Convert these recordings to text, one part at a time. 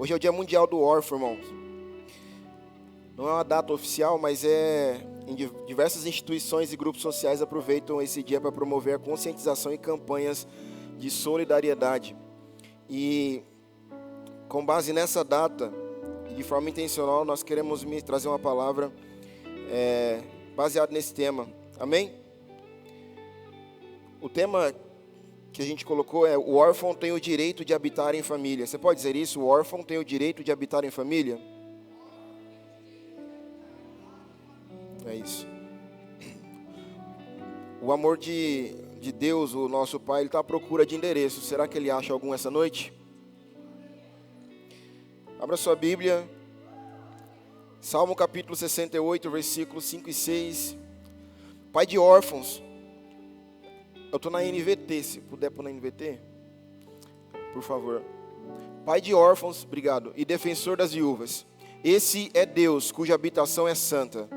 Hoje é o Dia Mundial do Órfão, irmãos. Não é uma data oficial, mas em diversas instituições e grupos sociais aproveitam esse dia para promover a conscientização e campanhas de solidariedade. E com base nessa data, e de forma intencional, nós queremos trazer uma palavra baseada nesse tema. Amém? O tema que a gente colocou é: o órfão tem o direito de habitar em família. Você pode dizer isso? O órfão tem o direito de habitar em família? É isso. O amor de Deus, o nosso Pai, Ele está à procura de endereço. Será que Ele acha algum essa noite? Abra sua Bíblia. Salmo capítulo 68, versículos 5 e 6. Pai de órfãos. Eu estou na NVT, se puder pôr na NVT, por favor. Pai de órfãos, obrigado, e defensor das viúvas. Esse é Deus, cuja habitação é santa.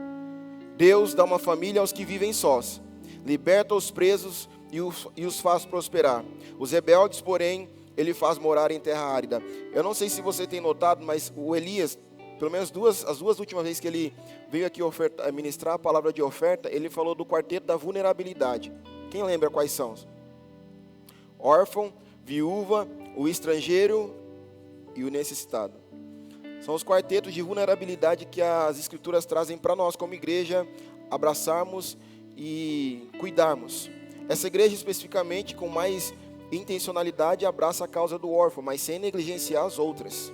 Deus dá uma família aos que vivem sós. Liberta os presos e os faz prosperar. Os rebeldes, porém, Ele faz morar em terra árida. Eu não sei se você tem notado, mas o Elias, pelo menos as duas últimas vezes que ele veio aqui ministrar a palavra de oferta, ele falou do quarteto da vulnerabilidade. Quem lembra quais são? Órfão, viúva, o estrangeiro e o necessitado. São os quartetos de vulnerabilidade que as Escrituras trazem para nós como igreja abraçarmos e cuidarmos. Essa igreja especificamente, com mais intencionalidade, abraça a causa do órfão, mas sem negligenciar as outras.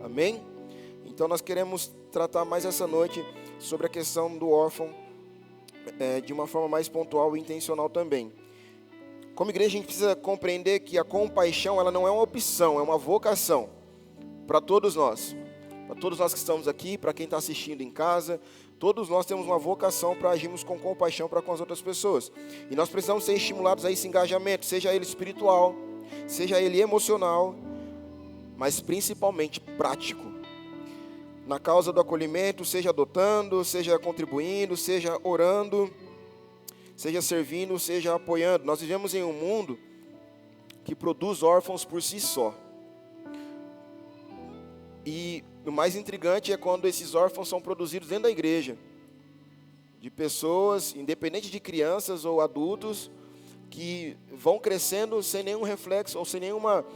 Amém? Então nós queremos tratar mais essa noite sobre a questão do órfão de uma forma mais pontual e intencional também. Como igreja, a gente precisa compreender que a compaixão, ela não é uma opção, é uma vocação para todos nós. Para todos nós que estamos aqui, para quem está assistindo em casa, todos nós temos uma vocação para agirmos com compaixão para com as outras pessoas. E nós precisamos ser estimulados a esse engajamento, seja ele espiritual, seja ele emocional, mas principalmente prático. Na causa do acolhimento, seja adotando, seja contribuindo, seja orando, seja servindo, seja apoiando. Nós vivemos em um mundo que produz órfãos por si só. E o mais intrigante é quando esses órfãos são produzidos dentro da igreja. De pessoas, independente de crianças ou adultos, que vão crescendo sem nenhum reflexo ou sem nenhuma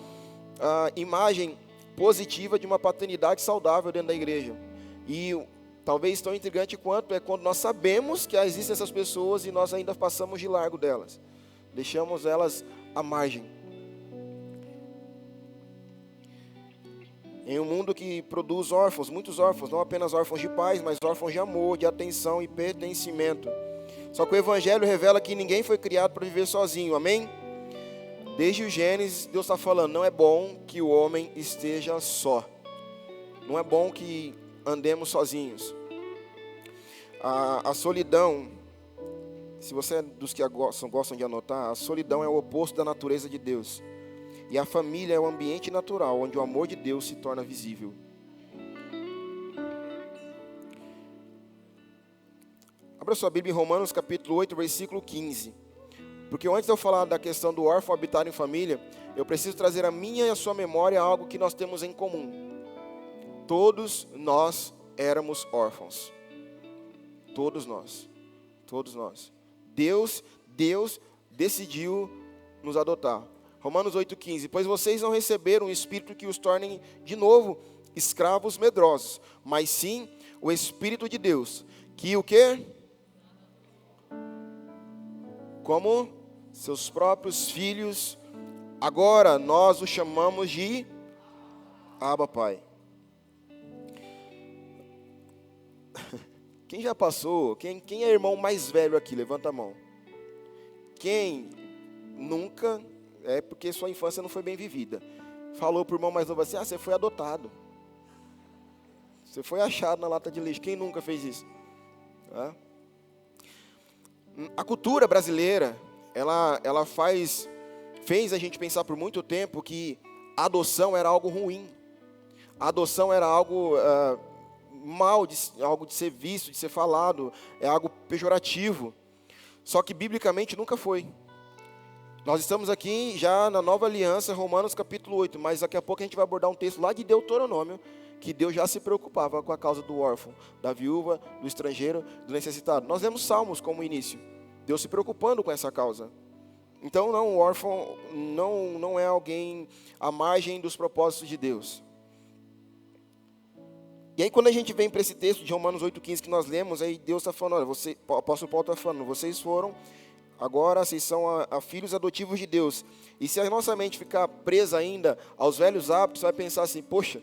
imagem positiva de uma paternidade saudável dentro da igreja. E talvez tão intrigante quanto é quando nós sabemos que existem essas pessoas e nós ainda passamos de largo delas. Deixamos elas à margem. Em um mundo que produz órfãos, muitos órfãos, não apenas órfãos de pais, mas órfãos de amor, de atenção e pertencimento. Só que o Evangelho revela que ninguém foi criado para viver sozinho, amém? Desde o Gênesis, Deus está falando, não é bom que o homem esteja só. Não é bom que andemos sozinhos. A solidão, se você é dos que gostam de anotar, a solidão é o oposto da natureza de Deus. E a família é o ambiente natural, onde o amor de Deus se torna visível. Abra sua Bíblia em Romanos capítulo 8, versículo 15. Porque antes de eu falar da questão do órfão habitar em família, eu preciso trazer à minha e à sua memória algo que nós temos em comum. Todos nós éramos órfãos. Todos nós. Todos nós. Deus decidiu nos adotar. Romanos 8,15. Pois vocês não receberam um espírito que os torne de novo escravos medrosos, mas sim o Espírito de Deus, que o quê? Como seus próprios filhos, agora nós o chamamos de Abba, Pai. Quem já passou? Quem é irmão mais velho aqui? Levanta a mão. Quem nunca, porque sua infância não foi bem vivida, falou para o irmão mais novo assim, você foi adotado. Você foi achado na lata de lixo. Quem nunca fez isso? A cultura brasileira, ela fez a gente pensar por muito tempo que a adoção era algo ruim. A adoção era algo mal, algo de ser visto, de ser falado, é algo pejorativo. Só que biblicamente nunca foi. Nós estamos aqui já na nova aliança, Romanos capítulo 8, mas daqui a pouco a gente vai abordar um texto lá de Deuteronômio, que Deus já se preocupava com a causa do órfão, da viúva, do estrangeiro, do necessitado. Nós lemos Salmos como início, Deus se preocupando com essa causa. Então o órfão não é alguém à margem dos propósitos de Deus. E aí quando a gente vem para esse texto de Romanos 8,15 que nós lemos, aí Deus está falando, olha, o apóstolo Paulo está falando, vocês foram, agora vocês são a filhos adotivos de Deus. E se a nossa mente ficar presa ainda aos velhos hábitos, vai pensar assim, poxa,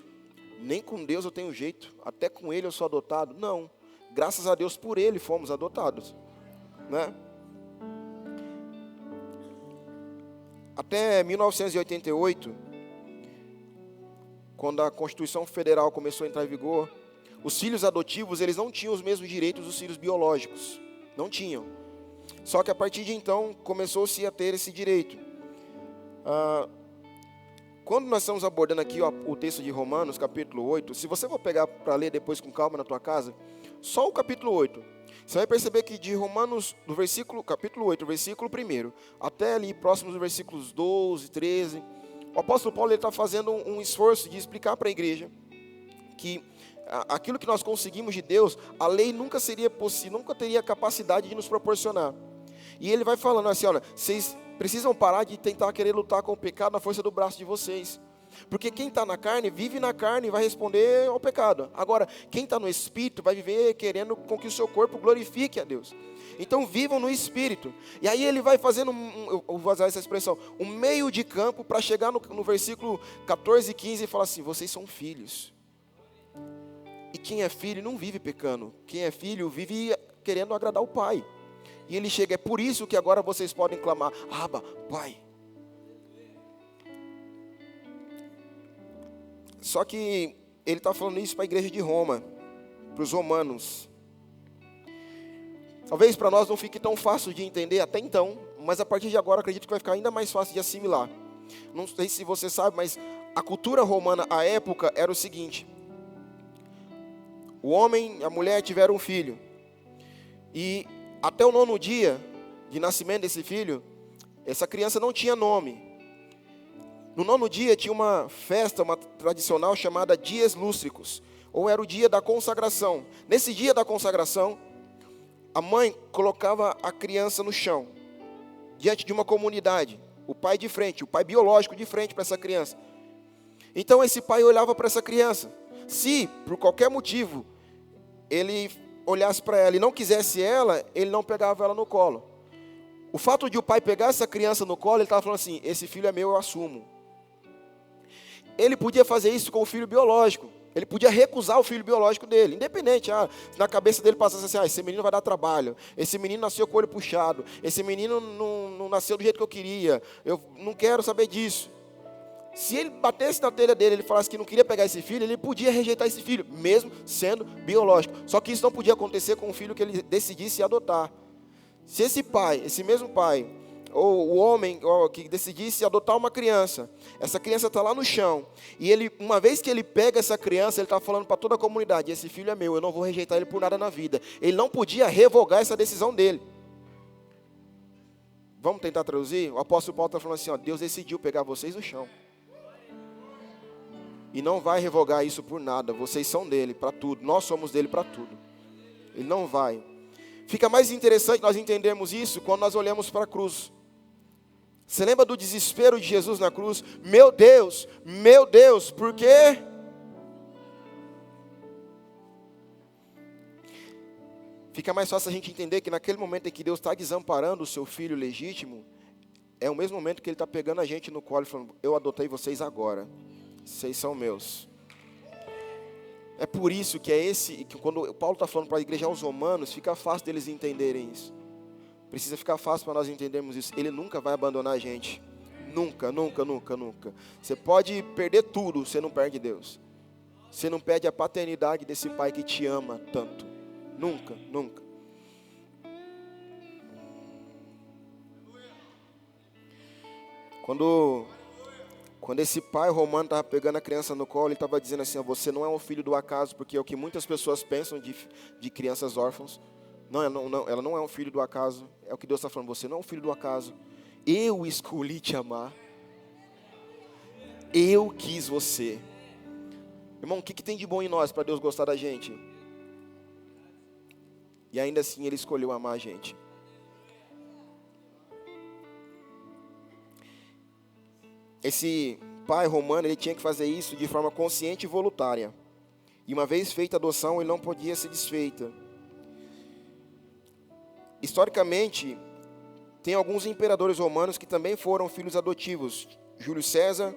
nem com Deus eu tenho jeito, até com Ele eu sou adotado. Não, graças a Deus por Ele fomos adotados, né? Até 1988, quando a Constituição Federal começou a entrar em vigor, os filhos adotivos eles não tinham os mesmos direitos dos filhos biológicos, não tinham. Só que a partir de então começou-se a ter esse direito. Quando nós estamos abordando aqui o texto de Romanos, capítulo 8, se você for pegar para ler depois com calma na tua casa, só o capítulo 8, você vai perceber que de Romanos, capítulo 8, versículo 1, até ali próximos dos versículos 12, 13, o apóstolo Paulo está fazendo um esforço de explicar para a igreja que aquilo que nós conseguimos de Deus, a lei nunca seria possível, nunca teria capacidade de nos proporcionar. E ele vai falando assim, olha, vocês precisam parar de tentar querer lutar com o pecado na força do braço de vocês. Porque quem está na carne, vive na carne e vai responder ao pecado. Agora, quem está no Espírito vai viver querendo com que o seu corpo glorifique a Deus. Então vivam no Espírito. E aí ele vai fazendo, eu vou usar essa expressão, um meio de campo para chegar no versículo 14 e 15 e falar assim, vocês são filhos. E quem é filho não vive pecando. Quem é filho vive querendo agradar o Pai. E ele chega, é por isso que agora vocês podem clamar, Abba, Pai. Só que ele está falando isso para a igreja de Roma, para os romanos. Talvez para nós não fique tão fácil de entender até então, mas a partir de agora acredito que vai ficar ainda mais fácil de assimilar. Não sei se você sabe, mas a cultura romana à época era o seguinte. O homem e a mulher tiveram um filho. E até o 9º dia de nascimento desse filho, essa criança não tinha nome. No 9º dia tinha uma festa, uma tradicional chamada Dies Lústricos, ou era o dia da consagração. Nesse dia da consagração, a mãe colocava a criança no chão, diante de uma comunidade, o pai de frente, o pai biológico de frente para essa criança. Então esse pai olhava para essa criança. Se, por qualquer motivo, ele olhasse para ela e não quisesse ela, ele não pegava ela no colo. O fato de o pai pegar essa criança no colo, ele estava falando assim, esse filho é meu, eu assumo. Ele podia fazer isso com o filho biológico. Ele podia recusar o filho biológico dele, independente, na cabeça dele passasse assim, esse menino vai dar trabalho, esse menino nasceu com o olho puxado, esse menino não nasceu do jeito que eu queria, eu não quero saber disso. Se ele batesse na telha dele, ele falasse que não queria pegar esse filho, ele podia rejeitar esse filho, mesmo sendo biológico. Só que isso não podia acontecer com o filho que ele decidisse adotar. Se esse pai, esse mesmo pai, ou o homem que decidisse adotar uma criança, essa criança está lá no chão, e ele, uma vez que ele pega essa criança, ele está falando para toda a comunidade, esse filho é meu, eu não vou rejeitar ele por nada na vida. Ele não podia revogar essa decisão dele. Vamos tentar traduzir? O apóstolo Paulo está falando assim, Deus decidiu pegar vocês no chão. E não vai revogar isso por nada. Vocês são dele para tudo. Nós somos dele para tudo. Ele não vai. Fica mais interessante nós entendermos isso quando nós olhamos para a cruz. Você lembra do desespero de Jesus na cruz? Meu Deus, por quê? Fica mais fácil a gente entender que naquele momento em que Deus está desamparando o seu filho legítimo, é o mesmo momento que Ele está pegando a gente no colo e falando, eu adotei vocês agora. Vocês são meus. É por isso que quando Paulo está falando para a igreja aos romanos, fica fácil deles entenderem isso. Precisa ficar fácil para nós entendermos isso. Ele nunca vai abandonar a gente. Nunca, nunca, nunca, nunca. Você pode perder tudo, você não perde Deus. Você não perde a paternidade desse pai que te ama tanto. Nunca, nunca. Quando esse pai romano estava pegando a criança no colo, ele estava dizendo assim, você não é um filho do acaso, porque é o que muitas pessoas pensam de crianças órfãos. Não, ela não é um filho do acaso, é o que Deus está falando, você não é um filho do acaso. Eu escolhi te amar. Eu quis você. Irmão, o que tem de bom em nós para Deus gostar da gente? E ainda assim Ele escolheu amar a gente. Esse pai romano, ele tinha que fazer isso de forma consciente e voluntária. E uma vez feita a adoção, ele não podia ser desfeita. Historicamente, tem alguns imperadores romanos que também foram filhos adotivos. Júlio César,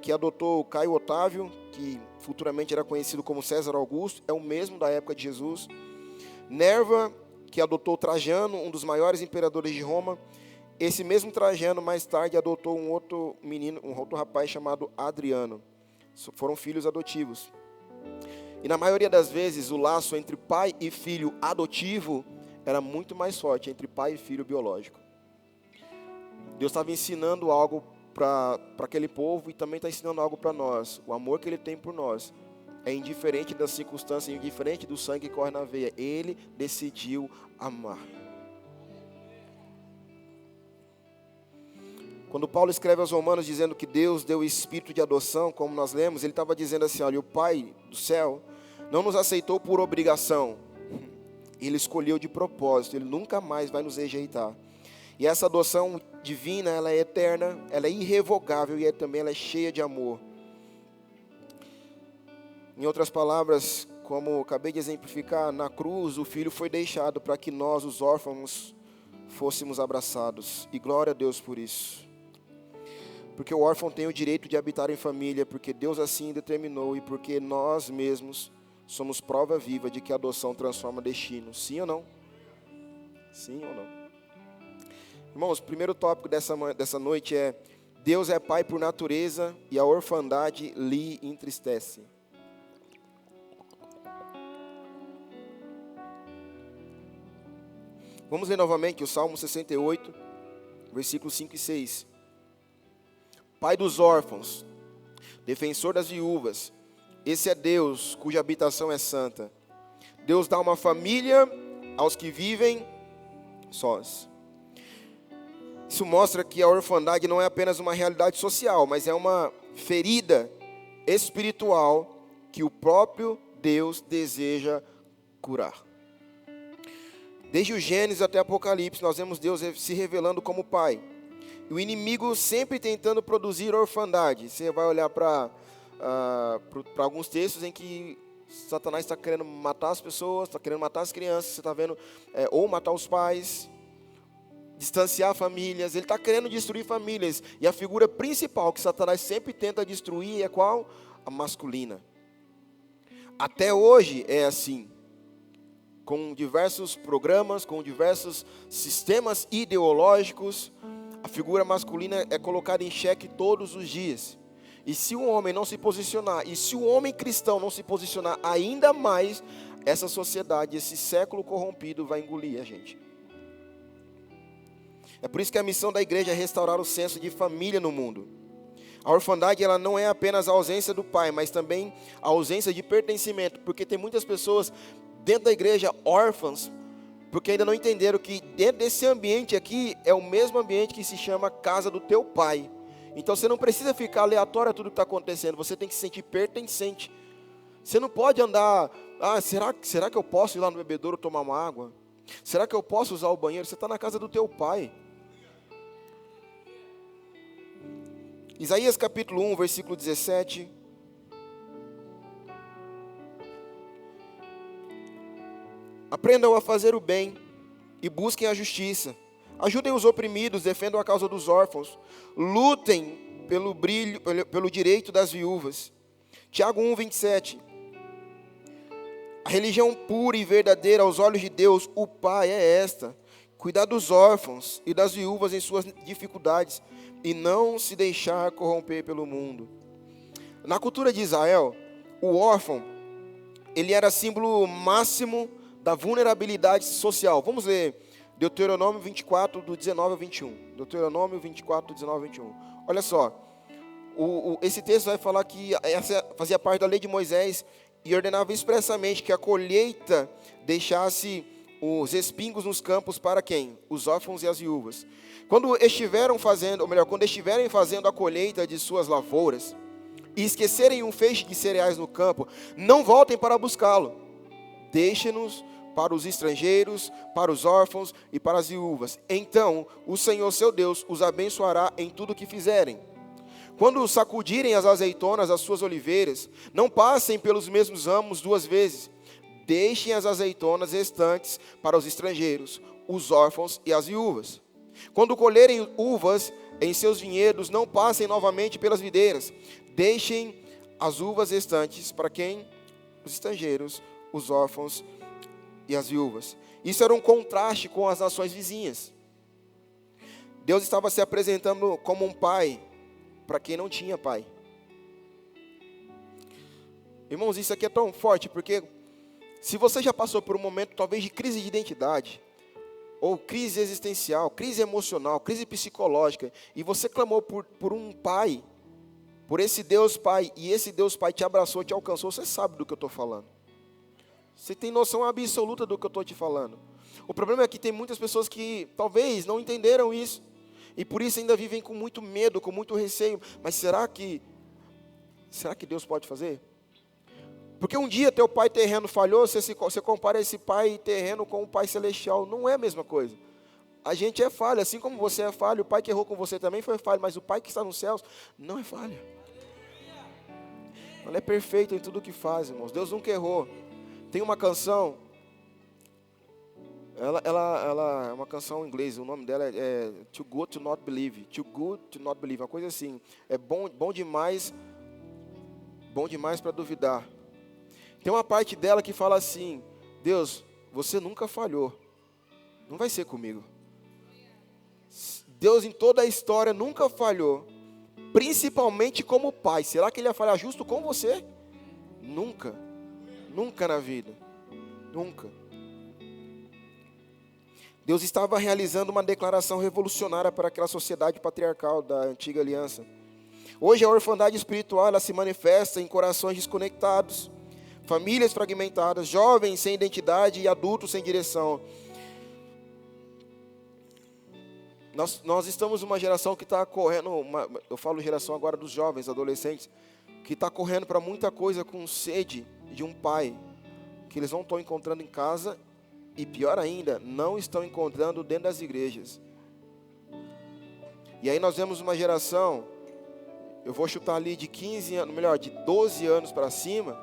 que adotou Caio Otávio, que futuramente era conhecido como César Augusto, é o mesmo da época de Jesus. Nerva, que adotou Trajano, um dos maiores imperadores de Roma. Esse mesmo Trajano, mais tarde, adotou um outro menino, um outro rapaz chamado Adriano. Foram filhos adotivos. E na maioria das vezes, o laço entre pai e filho adotivo era muito mais forte entre pai e filho biológico. Deus estava ensinando algo para aquele povo e também está ensinando algo para nós. O amor que Ele tem por nós é indiferente das circunstâncias, indiferente do sangue que corre na veia. Ele decidiu amar. Quando Paulo escreve aos Romanos dizendo que Deus deu o espírito de adoção, como nós lemos, ele estava dizendo assim, olha, o Pai do céu não nos aceitou por obrigação. Ele escolheu de propósito, Ele nunca mais vai nos rejeitar. E essa adoção divina, ela é eterna, ela é irrevogável e também ela é cheia de amor. Em outras palavras, como acabei de exemplificar, na cruz o Filho foi deixado para que nós, os órfãos, fôssemos abraçados. E glória a Deus por isso. Porque o órfão tem o direito de habitar em família, porque Deus assim determinou e porque nós mesmos somos prova viva de que a adoção transforma destino. Sim ou não? Sim ou não? Irmãos, o primeiro tópico dessa noite é: Deus é pai por natureza e a orfandade lhe entristece. Vamos ler novamente o Salmo 68, versículos 5 e 6. Pai dos órfãos, defensor das viúvas, esse é Deus cuja habitação é santa. Deus dá uma família aos que vivem sós. Isso mostra que a orfandade não é apenas uma realidade social, mas é uma ferida espiritual que o próprio Deus deseja curar. Desde o Gênesis até Apocalipse, nós vemos Deus se revelando como Pai. E o inimigo sempre tentando produzir orfandade. Você vai olhar para alguns textos em que Satanás está querendo matar as pessoas, está querendo matar as crianças, você está vendo, ou matar os pais, distanciar famílias. Ele está querendo destruir famílias. E a figura principal que Satanás sempre tenta destruir é qual? A masculina. Até hoje é assim. Com diversos programas, com diversos sistemas ideológicos, a figura masculina é colocada em xeque todos os dias. E se o homem não se posicionar, e se o homem cristão não se posicionar ainda mais, essa sociedade, esse século corrompido vai engolir a gente. É por isso que a missão da igreja é restaurar o senso de família no mundo. A orfandade, ela não é apenas a ausência do pai, mas também a ausência de pertencimento, porque tem muitas pessoas dentro da igreja órfãs, porque ainda não entenderam que dentro desse ambiente aqui é o mesmo ambiente que se chama casa do teu pai. Então você não precisa ficar aleatório a tudo que está acontecendo, você tem que se sentir pertencente. Você não pode andar, será que eu posso ir lá no bebedouro tomar uma água? Será que eu posso usar o banheiro? Você está na casa do teu pai. Isaías capítulo 1, versículo 17. Aprendam a fazer o bem e busquem a justiça. Ajudem os oprimidos, defendam a causa dos órfãos. Lutem pelo direito das viúvas. Tiago 1, 27. A religião pura e verdadeira aos olhos de Deus, o Pai, é esta: cuidar dos órfãos e das viúvas em suas dificuldades e não se deixar corromper pelo mundo. Na cultura de Israel, o órfão, ele era símbolo máximo da vulnerabilidade social. Vamos ler Deuteronômio 24, do 19 ao 21. Deuteronômio 24, do 19 ao 21. Olha só, esse texto vai falar que essa fazia parte da lei de Moisés e ordenava expressamente que a colheita deixasse os respingos nos campos para quem? Os órfãos e as viúvas. Quando estiverem fazendo a colheita de suas lavouras, e esquecerem um feixe de cereais no campo, não voltem para buscá-lo. Deixem-nos para os estrangeiros, para os órfãos e para as viúvas. Então o Senhor seu Deus os abençoará em tudo o que fizerem. Quando sacudirem as azeitonas das suas oliveiras, não passem pelos mesmos ramos 2 vezes. Deixem as azeitonas restantes para os estrangeiros, os órfãos e as viúvas. Quando colherem uvas em seus vinhedos, não passem novamente pelas videiras. Deixem as uvas restantes para quem? Os estrangeiros, os órfãos e as viúvas. Isso era um contraste com as nações vizinhas. Deus estava se apresentando como um pai para quem não tinha pai. Irmãos, isso aqui é tão forte, porque se você já passou por um momento talvez de crise de identidade, ou crise existencial, crise emocional, crise psicológica, e você clamou por um pai, por esse Deus Pai, e esse Deus Pai te abraçou, te alcançou, você sabe do que eu estou falando. Você tem noção absoluta do que eu estou te falando. O problema é que tem muitas pessoas que talvez não entenderam isso, e por isso ainda vivem com muito medo, com muito receio. Mas será que Deus pode fazer? Porque um dia teu pai terreno falhou, você compara esse pai terreno com o pai celestial, não é a mesma coisa. A gente é falho, assim como você é falho, o pai que errou com você também foi falho, mas o pai que está nos céus não é falho. Ele é perfeito em tudo o que faz, irmãos. Deus nunca errou. Tem uma canção, ela é uma canção em inglês, o nome dela é Too Good to Not Believe. Too Good to Not Believe, uma coisa assim. É bom demais para duvidar. Tem uma parte dela que fala assim: Deus, você nunca falhou, não vai ser comigo. Deus em toda a história nunca falhou, principalmente como pai. Será que Ele ia falhar justo com você? Nunca, nunca na vida, nunca. Deus estava realizando uma declaração revolucionária para aquela sociedade patriarcal da antiga aliança. Hoje a orfandade espiritual ela se manifesta em corações desconectados, famílias fragmentadas, jovens sem identidade e adultos sem direção. Nós estamos numa geração que está correndo, eu falo geração agora dos jovens, adolescentes, que está correndo para muita coisa com sede de um pai, que eles não estão encontrando em casa e pior ainda, não estão encontrando dentro das igrejas. E aí nós vemos uma geração, eu vou chutar ali de 15 anos, melhor, de 12 anos para cima,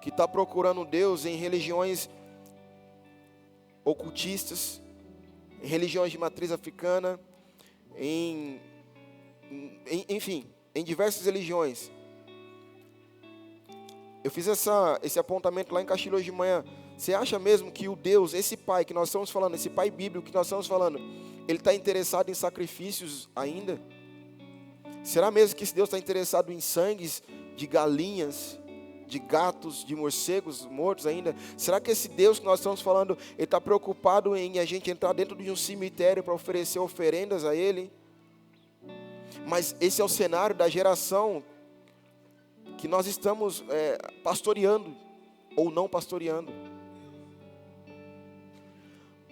que está procurando Deus em religiões ocultistas, em religiões de matriz africana, enfim, em diversas religiões. Eu fiz esse apontamento lá em Castilho hoje de manhã. Você acha mesmo que o Deus, esse pai que nós estamos falando, esse pai bíblico que nós estamos falando, ele está interessado em sacrifícios ainda? Será mesmo que esse Deus está interessado em sangues de galinhas, de gatos, de morcegos mortos ainda? Será que esse Deus que nós estamos falando, Ele está preocupado em a gente entrar dentro de um cemitério para oferecer oferendas a Ele? Mas esse é o cenário da geração que nós estamos pastoreando ou não pastoreando.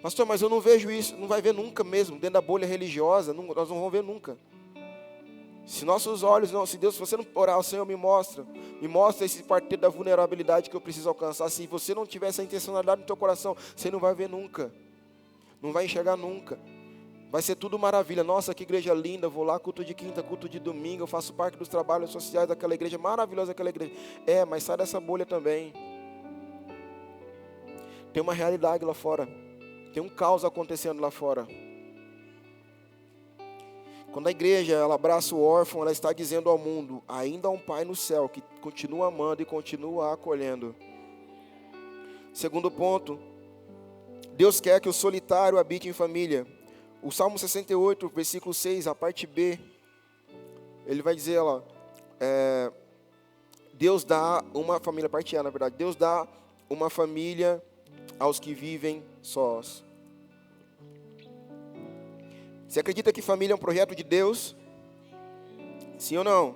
Pastor, mas eu não vejo isso. Não vai ver nunca mesmo, dentro da bolha religiosa, nós não vamos ver nunca. Se nossos olhos não, se Deus, se você não orar, o Senhor me mostra esse quarteto da vulnerabilidade que eu preciso alcançar. Se você não tiver essa intencionalidade no teu coração, você não vai ver nunca, não vai enxergar nunca. Vai ser tudo maravilha. Nossa, que igreja linda, vou lá, culto de quinta, culto de domingo, eu faço parte dos trabalhos sociais daquela igreja, maravilhosa aquela igreja. Mas sai dessa bolha também. Tem uma realidade lá fora, tem um caos acontecendo lá fora. Quando a igreja ela abraça o órfão, ela está dizendo ao mundo: ainda há um Pai no céu que continua amando e continua acolhendo. Segundo ponto, Deus quer que o solitário habite em família. O Salmo 68, versículo 6, a parte B, ele vai dizer lá, Deus dá uma família, parte A na verdade, Deus dá uma família aos que vivem sós. Você acredita que família é um projeto de Deus? Sim ou não?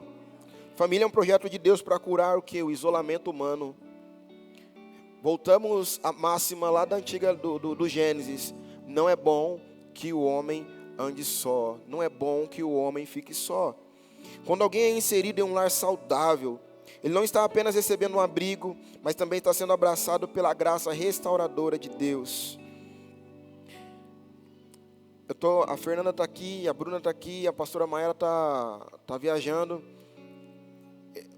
Família é um projeto de Deus para curar o quê? O isolamento humano. Voltamos à máxima lá da antiga do Gênesis. Não é bom que o homem ande só. Não é bom que o homem fique só. Quando alguém é inserido em um lar saudável, ele não está apenas recebendo um abrigo, mas também está sendo abraçado pela graça restauradora de Deus. A Fernanda está aqui, a Bruna está aqui, a pastora Maera tá viajando.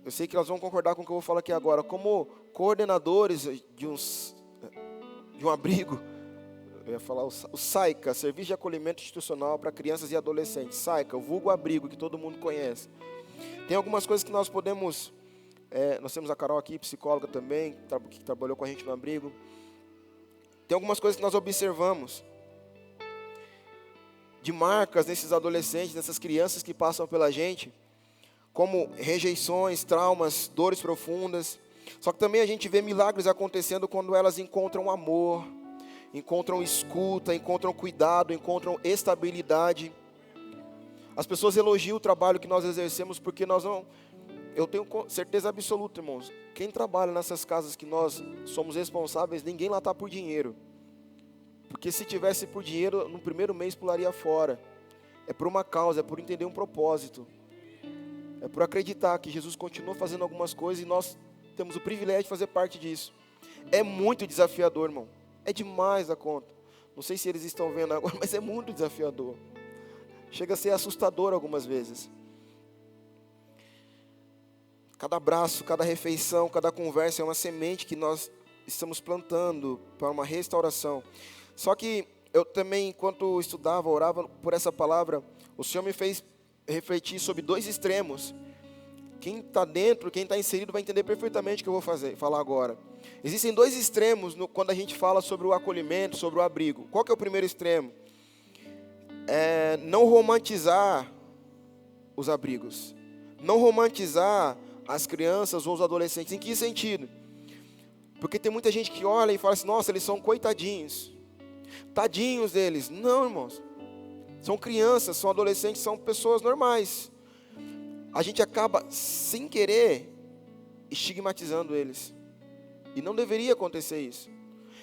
Eu sei que elas vão concordar com o que eu vou falar aqui agora. Como coordenadores de um abrigo, eu ia falar o SAICA, Serviço de Acolhimento Institucional para Crianças e Adolescentes. SAICA, o vulgo abrigo, que todo mundo conhece. Tem algumas coisas que nós podemos... nós temos a Carol aqui, psicóloga também, que trabalhou com a gente no abrigo. Tem algumas coisas que nós observamos de marcas nesses adolescentes, nessas crianças que passam pela gente, como rejeições, traumas, dores profundas. Só que também a gente vê milagres acontecendo quando elas encontram amor, encontram escuta, encontram cuidado, encontram estabilidade. As pessoas elogiam o trabalho que nós exercemos porque nós não... Eu tenho certeza absoluta, irmãos, quem trabalha nessas casas que nós somos responsáveis, ninguém lá está por dinheiro. Porque se tivesse por dinheiro, no primeiro mês pularia fora. É por uma causa, é por entender um propósito. É por acreditar que Jesus continua fazendo algumas coisas e nós temos o privilégio de fazer parte disso. É muito desafiador, irmão. É demais a conta. Não sei se eles estão vendo agora, mas é muito desafiador. Chega a ser assustador algumas vezes. Cada abraço, cada refeição, cada conversa é uma semente que nós estamos plantando para uma restauração. Só que eu também, enquanto estudava, orava por essa palavra, o Senhor me fez refletir sobre dois extremos. Quem está dentro, quem está inserido vai entender perfeitamente o que eu vou falar agora. Existem dois extremos quando a gente fala sobre o acolhimento, sobre o abrigo. Qual que é o primeiro extremo? É não romantizar os abrigos. Não romantizar as crianças ou os adolescentes. Em que sentido? Porque tem muita gente que olha e fala assim, nossa, eles são coitadinhos. Tadinhos deles. Não, irmãos. São crianças, são adolescentes, são pessoas normais. A gente acaba, sem querer, estigmatizando eles. E não deveria acontecer isso.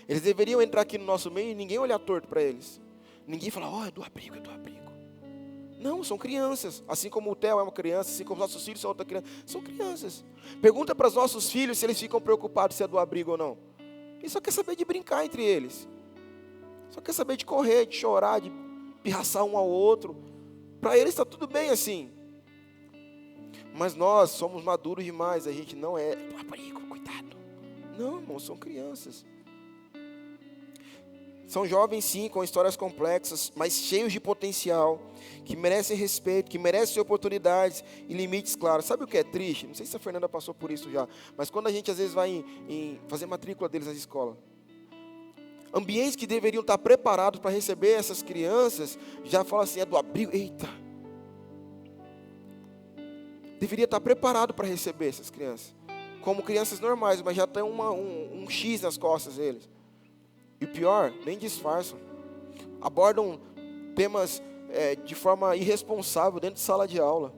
Eles deveriam entrar aqui no nosso meio e ninguém olhar torto para eles. Ninguém falar, é do abrigo, é do abrigo. Não, são crianças. Assim como o Theo é uma criança, assim como os nossos filhos são outra criança. São crianças. Pergunta para os nossos filhos se eles ficam preocupados se é do abrigo ou não. Eles só querem saber de brincar entre eles. Só querem saber de correr, de chorar, de pirraçar um ao outro. Para eles está tudo bem assim. Mas nós somos maduros demais. A gente não é do abrigo, cuidado. Não, irmão, são crianças. São jovens sim, com histórias complexas, mas cheios de potencial, que merecem respeito, que merecem oportunidades e limites claros. Sabe o que é triste? Não sei se a Fernanda passou por isso já, mas quando a gente às vezes vai fazer matrícula deles na escola, ambientes que deveriam estar preparados para receber essas crianças, já falam assim, é do abrigo, eita. Deveria estar preparado para receber essas crianças, como crianças normais, mas já tem um X nas costas deles. E o pior, nem disfarçam. Abordam temas de forma irresponsável dentro de sala de aula.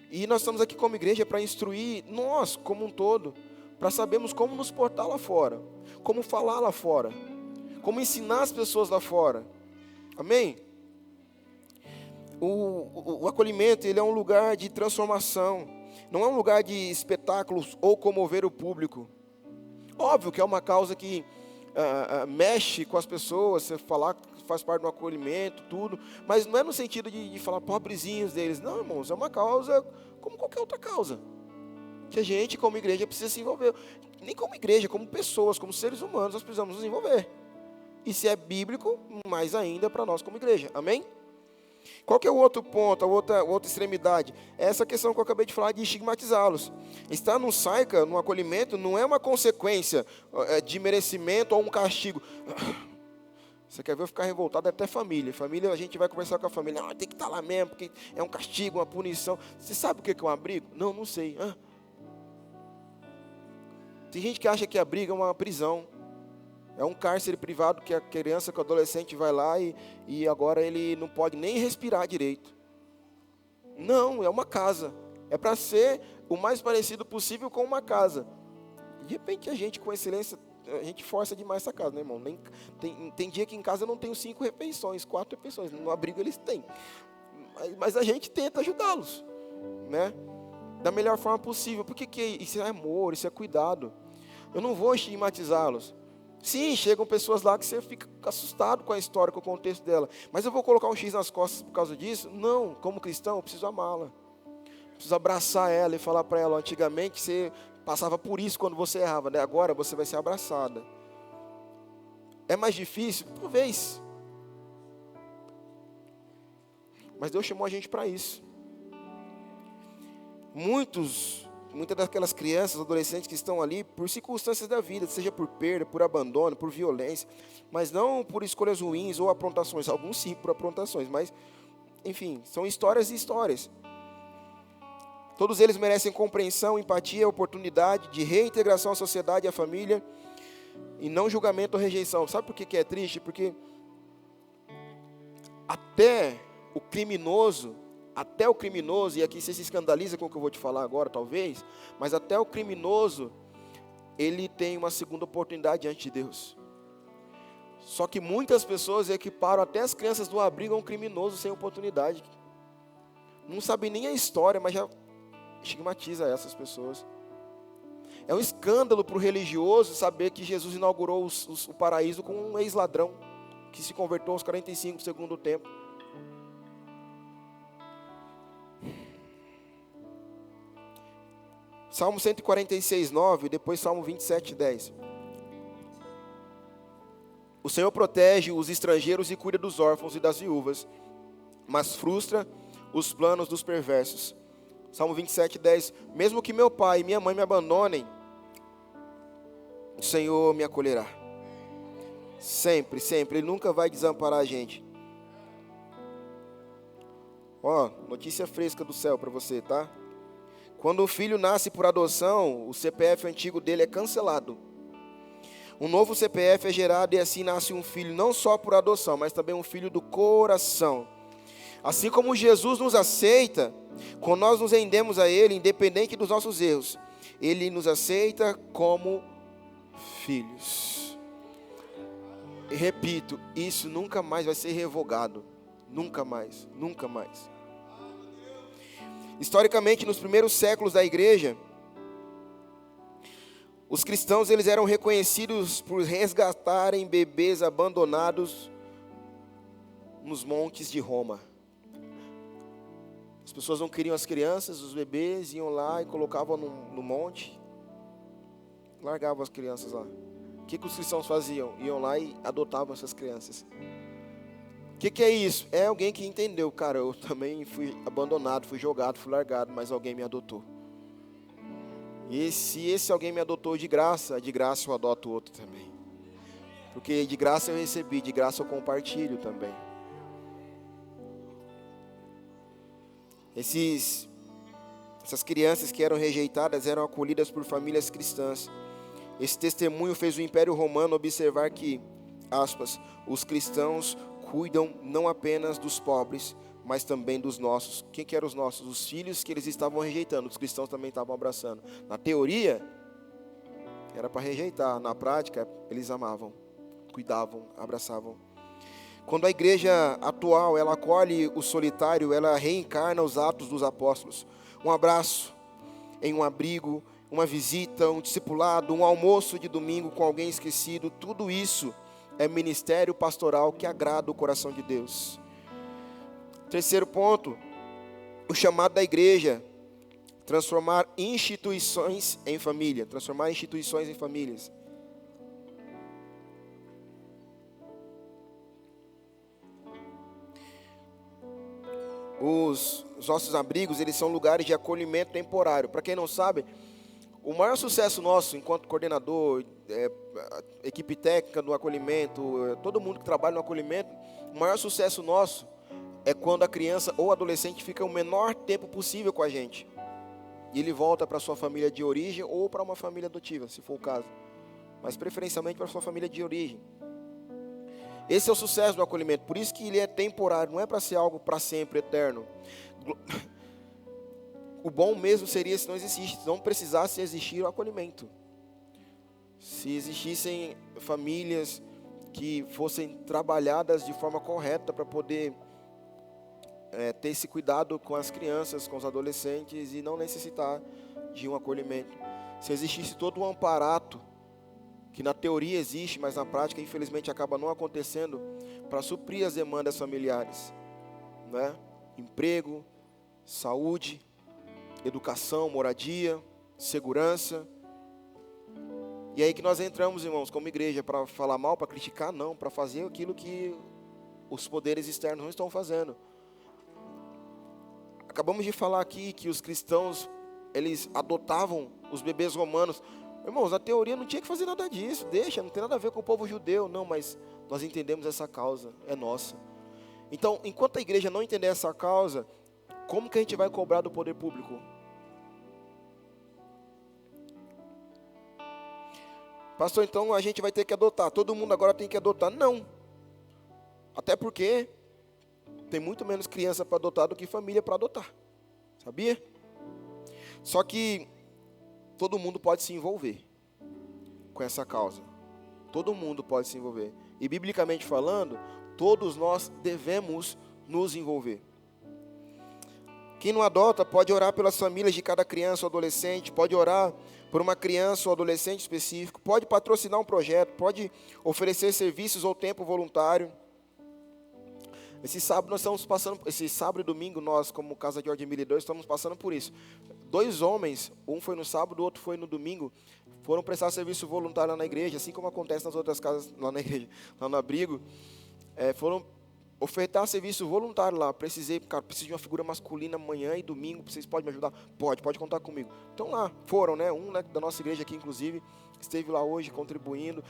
E nós estamos aqui como igreja para instruir nós, como um todo, para sabermos como nos portar lá fora, como falar lá fora, como ensinar as pessoas lá fora. Amém? O acolhimento, ele é um lugar de transformação. Não é um lugar de espetáculos ou comover o público. Óbvio que é uma causa que mexe com as pessoas, você falar que faz parte do acolhimento, tudo, mas não é no sentido de falar pobrezinhos deles, não, irmãos, é uma causa como qualquer outra causa, que a gente como igreja precisa se envolver, nem como igreja, como pessoas, como seres humanos, nós precisamos nos envolver, e se é bíblico, mais ainda para nós como igreja, amém? Qual que é o outro ponto, a outra extremidade? É essa questão que eu acabei de falar de estigmatizá-los. Estar no SAICA, no acolhimento, não é uma consequência de merecimento ou um castigo. Você quer ver eu ficar revoltado? É até família. Família, a gente vai conversar com a família. Não, tem que estar lá mesmo, porque é um castigo, uma punição. Você sabe o que é um abrigo? Não, não sei. Tem gente que acha que abrigo é uma prisão. É um cárcere privado que a criança, que o adolescente vai lá e agora ele não pode nem respirar direito. Não, é uma casa. É para ser o mais parecido possível com uma casa. De repente a gente com excelência, a gente força demais essa casa, né, irmão? Tem dia que em casa eu não tenho 5 refeições, 4 refeições. No abrigo eles têm. Mas a gente tenta ajudá-los, né? Da melhor forma possível. Porque isso é amor, isso é cuidado. Eu não vou estigmatizá-los. Sim, chegam pessoas lá que você fica assustado com a história, com o contexto dela. Mas eu vou colocar um X nas costas por causa disso? Não, como cristão eu preciso amá-la. Preciso abraçar ela e falar para ela, antigamente você passava por isso quando você errava, né? Agora você vai ser abraçada. É mais difícil? Talvez. Mas Deus chamou a gente para isso. Muitas daquelas crianças, adolescentes que estão ali por circunstâncias da vida, seja por perda, por abandono, por violência, mas não por escolhas ruins ou aprontações. Alguns sim por aprontações, mas, enfim, são histórias e histórias. Todos eles merecem compreensão, empatia, oportunidade de reintegração à sociedade e à família, e não julgamento ou rejeição. Sabe por que é triste? Porque até o criminoso, e aqui você se escandaliza com o que eu vou te falar agora, talvez, mas até o criminoso, ele tem uma segunda oportunidade diante de Deus. Só que muitas pessoas equiparam até as crianças do abrigo a um criminoso sem oportunidade. Não sabe nem a história, mas já estigmatiza essas pessoas. É um escândalo para o religioso saber que Jesus inaugurou o paraíso com um ex-ladrão que se converteu aos 45 do segundo tempo. Salmo 146, 9, depois Salmo 27, 10. O Senhor protege os estrangeiros e cuida dos órfãos e das viúvas, mas frustra os planos dos perversos. Salmo 27, 10. Mesmo que meu pai e minha mãe me abandonem, o Senhor me acolherá. Sempre, sempre. Ele nunca vai desamparar a gente. Ó, notícia fresca do céu para você, tá? Quando o filho nasce por adoção, o CPF antigo dele é cancelado. Um novo CPF é gerado e assim nasce um filho não só por adoção, mas também um filho do coração. Assim como Jesus nos aceita, quando nós nos rendemos a Ele, independente dos nossos erros, Ele nos aceita como filhos. E repito, isso nunca mais vai ser revogado. Nunca mais, nunca mais. Historicamente, nos primeiros séculos da igreja, os cristãos eles eram reconhecidos por resgatarem bebês abandonados nos montes de Roma. As pessoas não queriam as crianças, os bebês iam lá e colocavam no monte, largavam as crianças lá. O que os cristãos faziam? Iam lá e adotavam essas crianças. O que é isso? É alguém que entendeu, cara, eu também fui abandonado, fui jogado, fui largado, mas alguém me adotou. E se esse alguém me adotou de graça eu adoto outro também. Porque de graça eu recebi, de graça eu compartilho também. Essas crianças que eram rejeitadas eram acolhidas por famílias cristãs. Esse testemunho fez o Império Romano observar que, aspas, os cristãos cuidam não apenas dos pobres, mas também dos nossos. Quem que eram os nossos? Os filhos que eles estavam rejeitando, os cristãos também estavam abraçando. Na teoria, era para rejeitar. Na prática, eles amavam, cuidavam, abraçavam. Quando a igreja atual, ela acolhe o solitário, ela reencarna os atos dos apóstolos. Um abraço em um abrigo, uma visita, um discipulado, um almoço de domingo com alguém esquecido, tudo isso é ministério pastoral que agrada o coração de Deus. Terceiro ponto, o chamado da igreja, transformar instituições em família, transformar instituições em famílias. Os nossos abrigos, eles são lugares de acolhimento temporário. Para quem não sabe, o maior sucesso nosso, enquanto coordenador, equipe técnica do acolhimento, todo mundo que trabalha no acolhimento, o maior sucesso nosso é quando a criança ou adolescente fica o menor tempo possível com a gente. E ele volta para sua família de origem ou para uma família adotiva, se for o caso. Mas preferencialmente para sua família de origem. Esse é o sucesso do acolhimento. Por isso que ele é temporário, não é para ser algo para sempre, eterno. O bom mesmo seria se não precisasse existir o acolhimento. se existissem famílias que fossem trabalhadas de forma correta para poder ter esse cuidado com as crianças, com os adolescentes e não necessitar de um acolhimento. Se existisse todo um amparato, que na teoria existe, mas na prática infelizmente acaba não acontecendo, para suprir as demandas familiares, né? Emprego, saúde, educação, moradia, segurança. E aí que nós entramos, irmãos, como igreja, para falar mal, para criticar, não, para fazer aquilo que os poderes externos não estão fazendo. Acabamos de falar aqui que os cristãos, eles adotavam os bebês romanos. Irmãos, na teoria não tinha que fazer nada disso, deixa, não tem nada a ver com o povo judeu, não, mas nós entendemos essa causa, é nossa. Então, enquanto a igreja não entender essa causa, como que a gente vai cobrar do poder público? Pastor, então a gente vai ter que adotar, todo mundo agora tem que adotar. Não, até porque tem muito menos criança para adotar do que família para adotar, sabia? Só que todo mundo pode se envolver com essa causa, todo mundo pode se envolver, e biblicamente falando, todos nós devemos nos envolver. Quem não adota pode orar pelas famílias de cada criança ou adolescente, pode orar por uma criança ou adolescente específico, pode patrocinar um projeto, pode oferecer serviços ou tempo voluntário. Esse sábado nós estamos passando, esse sábado e domingo nós, como Casa de Ordem Milidor, estamos passando por isso. 2 homens, um foi no sábado, o outro foi no domingo, foram prestar serviço voluntário lá na igreja, assim como acontece nas outras casas lá na igreja, lá no abrigo. Foram ofertar serviço voluntário lá. Preciso de uma figura masculina amanhã e domingo, vocês podem me ajudar? Pode contar comigo. Então lá, foram, né? Um, né, da nossa igreja aqui, inclusive, esteve lá hoje contribuindo.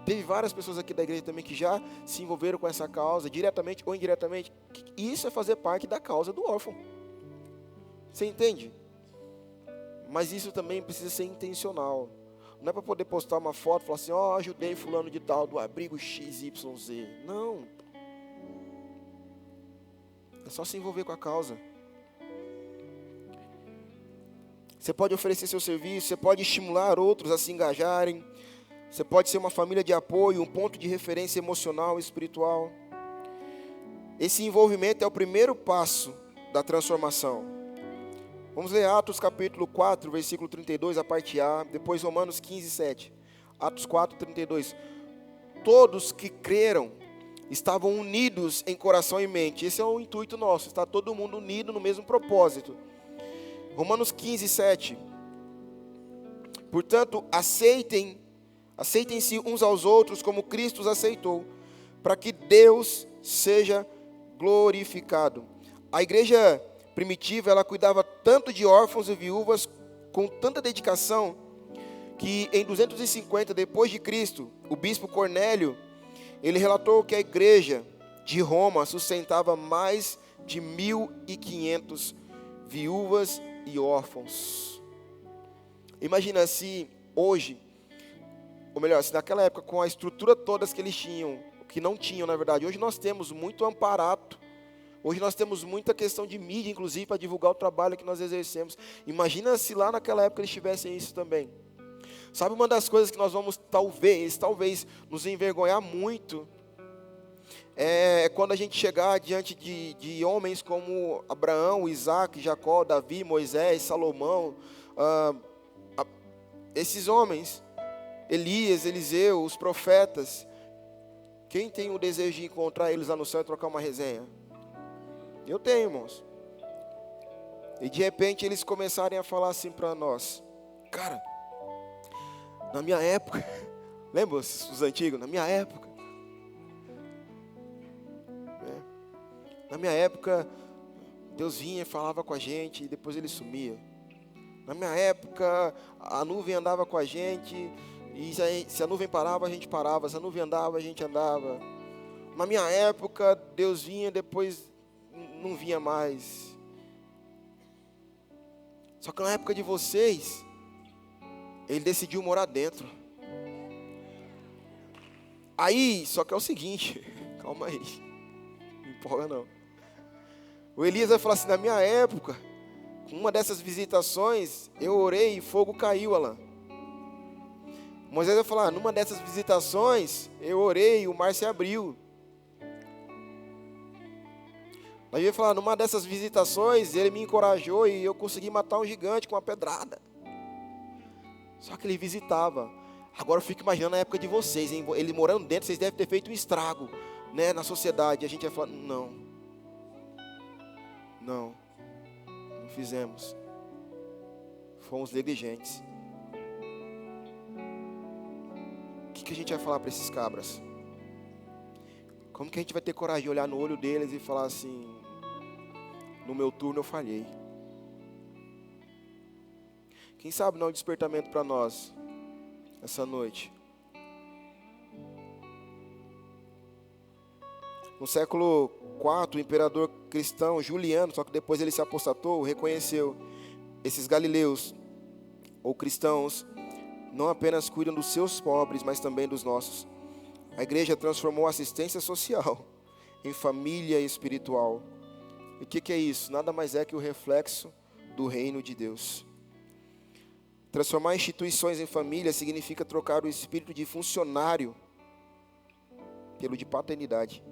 Teve várias pessoas aqui da igreja também que já se envolveram com essa causa, diretamente ou indiretamente. Isso é fazer parte da causa do órfão. Você entende? Mas isso também precisa ser intencional. Não é para poder postar uma foto e falar assim, ajudei fulano de tal, do abrigo XYZ. Não. É só se envolver com a causa. Você pode oferecer seu serviço, você pode estimular outros a se engajarem. Você pode ser uma família de apoio, um ponto de referência emocional e espiritual. Esse envolvimento é o primeiro passo da transformação. Vamos ler Atos capítulo 4, versículo 32, a parte A, depois Romanos 15, 7. Atos 4, 32. Todos que creram estavam unidos em coração e mente. Esse é o intuito nosso, está todo mundo unido no mesmo propósito. Romanos 15, 7. Portanto, aceitem-se uns aos outros como Cristo os aceitou, para que Deus seja glorificado. A igreja primitiva, ela cuidava tanto de órfãos e viúvas com tanta dedicação, que em 250 depois de Cristo, o bispo Cornélio, ele relatou que a igreja de Roma sustentava mais de 1.500 viúvas e órfãos. Imagina se hoje, ou melhor, se naquela época, com a estrutura toda que eles tinham, que não tinham na verdade, hoje nós temos muito amparato, hoje nós temos muita questão de mídia, inclusive, para divulgar o trabalho que nós exercemos. Imagina se lá naquela época eles tivessem isso também. Sabe uma das coisas que nós vamos talvez nos envergonhar muito, é quando a gente chegar diante de homens como Abraão, Isaac, Jacó, Davi, Moisés, Salomão, esses homens, Elias, Eliseu, os profetas. Quem tem o desejo de encontrar eles lá no céu e trocar uma resenha? Eu tenho, irmãos. E de repente eles começarem a falar assim para nós: cara, na minha época, lembra os antigos? Na minha época, na minha época, Deus vinha e falava com a gente e depois ele sumia. Na minha época, a nuvem andava com a gente e se a nuvem parava, a gente parava. Se a nuvem andava, a gente andava. Na minha época, Deus vinha, depois não vinha mais. Só que na época de vocês, Ele decidiu morar dentro. Aí, só que é o seguinte, calma aí, não empolga não. O Elias vai falar assim: na minha época, uma dessas visitações, eu orei e fogo caiu, Alain. Moisés vai falar, numa dessas visitações, eu orei e o mar se abriu. Davi vai falar, numa dessas visitações, ele me encorajou e eu consegui matar um gigante com uma pedrada. Só que ele visitava. Agora eu fico imaginando a época de vocês, hein? Ele morando dentro, vocês devem ter feito um estrago, né, na sociedade. A gente vai falar, não fizemos. Fomos negligentes. O que a gente vai falar para esses cabras? Como que a gente vai ter coragem de olhar no olho deles e falar assim, no meu turno eu falhei? Quem sabe não é um despertamento para nós, essa noite. No século IV, o imperador cristão Juliano, só que depois ele se apostatou, reconheceu, esses galileus, ou cristãos, não apenas cuidam dos seus pobres, mas também dos nossos. A igreja transformou a assistência social em família espiritual. E o que é isso? Nada mais é que o reflexo do reino de Deus. Transformar instituições em família significa trocar o espírito de funcionário pelo de paternidade.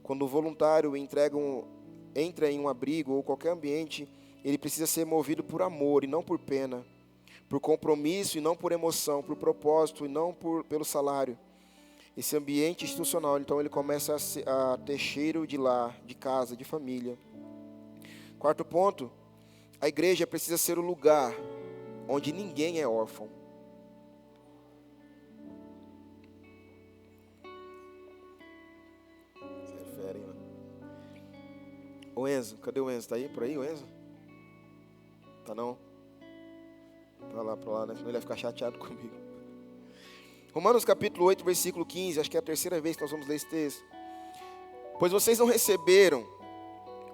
Quando o voluntário entra em um abrigo ou qualquer ambiente, ele precisa ser movido por amor e não por pena, por compromisso e não por emoção, por propósito e não pelo salário. Esse ambiente institucional, então, ele começa a ter cheiro de lar, de casa, de família. Quarto ponto, a igreja precisa ser o lugar onde ninguém é órfão. Você é fera, hein, mano? O Enzo, cadê o Enzo? Tá aí, por aí, o Enzo? Tá não? Tá lá, pra lá, né? Senão ele vai ficar chateado comigo. Romanos capítulo 8, versículo 15, acho que é a terceira vez que nós vamos ler esse texto. Pois vocês não receberam